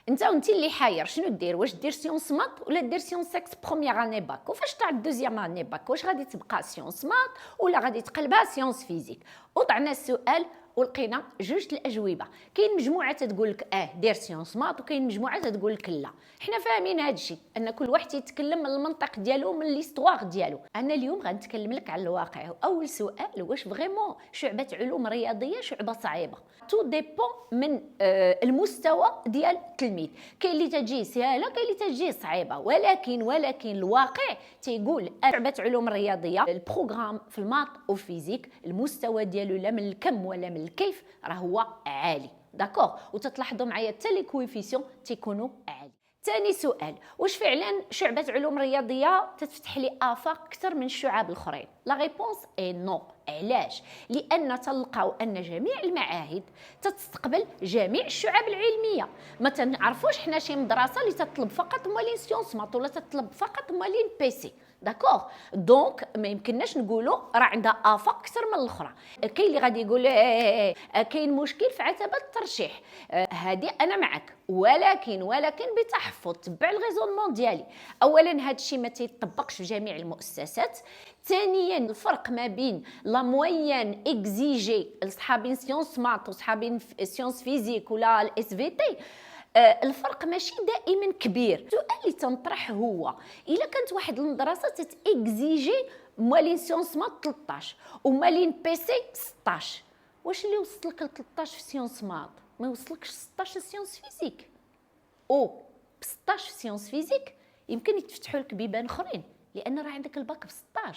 انت اللي حاير شنو دير، واش دير سيونس مات ولا دير سيونس سكس بروميير اني باك، وفاش تاع دوزيام اني باك واش غادي تبقى سيونس مات ولا غادي تقلبها سيونس فيزيك. وضعنا السؤال ولقينا جوج الاجوبه. كاين مجموعه تقول لك دير سيونس مات، وكاين مجموعه تقول لك لا. حنا فاهمين هذا الشيء، ان كل واحد يتكلم من المنطق ديالو، من ليستواغ ديالو. انا اليوم غنتكلم لك على الواقع. اول سؤال، واش فريمون شعبه علوم رياضيه شعبه صعيبه؟ تو ديبون من المستوى ديال التلميذ. كاين اللي تجي سهله، كاين اللي تجي صعيبه، ولكن الواقع تيقول شعبه علوم رياضيه البروغرام في المات وفيزيك المستوى ديالو لا من الكم ولا من الكيف راه هو عالي. داكوغ، وتتلاحظوا معايا حتى لي كويفيسيون تيكونوا عالي. ثاني سؤال، واش فعلا شعبة علوم رياضية تتفتح لي آفاق أكثر من الشعب الآخرين؟ لا ريبونس اي نو. علاش؟ لأن تلقاو أن جميع المعاهد تستقبل جميع الشعب العلمية. ما تنعرفوش حنا شي مدرسة اللي تطلب فقط موالين سيونس مات ولا تطلب فقط موالين بيسي. داكوغ، دونك ما يمكنناش نقولوا راه عندها افاق اكثر من الاخرى. كاين اللي غادي يقول كاين مشكل في عتبه الترشيح. هذه انا معك، ولكن بتحفظ. تبع الريزونمون ديالي. اولا هذا الشيء ما تيطبقش في جميع المؤسسات. ثانيا الفرق ما بين لا موين اكزيجي لصحابين سيونس مات وصحابين سيونس فيزيك ولا الاس في تي، الفرق ماشي دائما كبير. السؤال اللي تنطرح هو الا كانت واحد المدرسه تتاكزيجي موالين سيونس مات 13 وموالين بيسي 16، واش اللي وصل لك ل 13 في سيونس مات ما يوصلكش 16 في سيونس فيزيك؟ او ب 16 في سيونس فيزيك يمكن يتفتحوا لك بيبان اخرين، لان راه عندك الباك ب 16،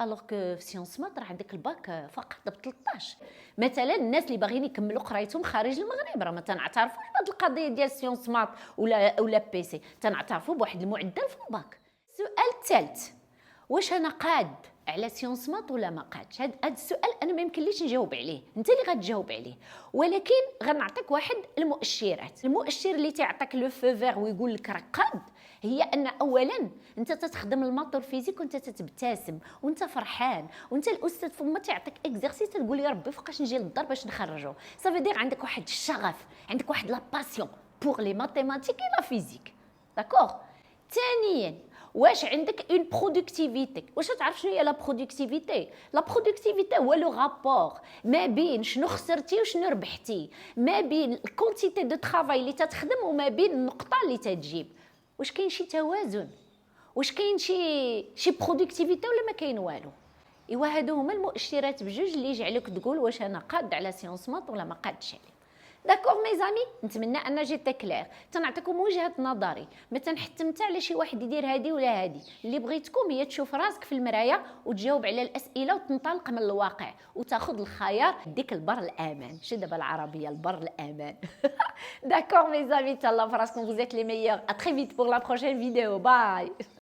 الوغ كو في سيونس مات راه عندك الباك فقط ب 13. مثلا الناس اللي باغيين يكملوا قرايتهم خارج المغرب راه ما تنعترفوش بهذه القضيه ديال سيونس مات ولا بيسي، تنعترفوا بواحد المعدل في الباك. السؤال الثالث، واش انا قاد على سيونس مات ولا ما قادش؟ هذا السؤال انا ما يمكنليش نجاوب عليه، انت اللي غتجاوب عليه. ولكن غنعطيك واحد المؤشرات. المؤشر اللي تيعطيك لو فو فيغ ويقول لك راك قاد هي ان اولا انت تتخدم الماط والفيزيك وانت تتبتسم وانت فرحان، وانت الاستاذ فما تيعطيك اكزرسيس تقول يا ربي فوقاش نجي للدار باش نخرجو. صافي دير عندك واحد الشغف، عندك واحد لا باسيون بور لي ماتيماتيك و لا فيزيك. داكوغ. ثانيا، واش عندك اون برودكتيفيتي؟ واش تعرف شنو هي لا برودكتيفيتي؟ لا برودكتيفيتي هو لو رابور ما بين شنو خسرتي وشنو ربحتي، ما بين الكونتيتي دو طرافاي اللي تتخدم وما بين النقطه اللي تتجيب. واش كاين شي توازن؟ واش كاين شي برودكتيفيتي ولا ما كاين والو؟ ايوا هادو هما المؤشرات بجوج اللي يجعلوك تقول واش انا قاد على سيونس مات ولا ما قادش عليه. داكوغ مي زامي، نتمنى ان جيت كلير. تنعطيكم وجهه نظري، ما تنحتم حتى على شي واحد يدير هادي ولا هادي. اللي بغيتكم هي تشوف راسك في المرايه وتجاوب على الاسئله وتنطلق من الواقع وتاخذ الخيار ديك البر الامان. شو دابا العربيه البر الامان؟ D'accord mes amis, تهلاو في راسكم، vous êtes les meilleurs. À très vite pour la prochaine vidéo. Bye.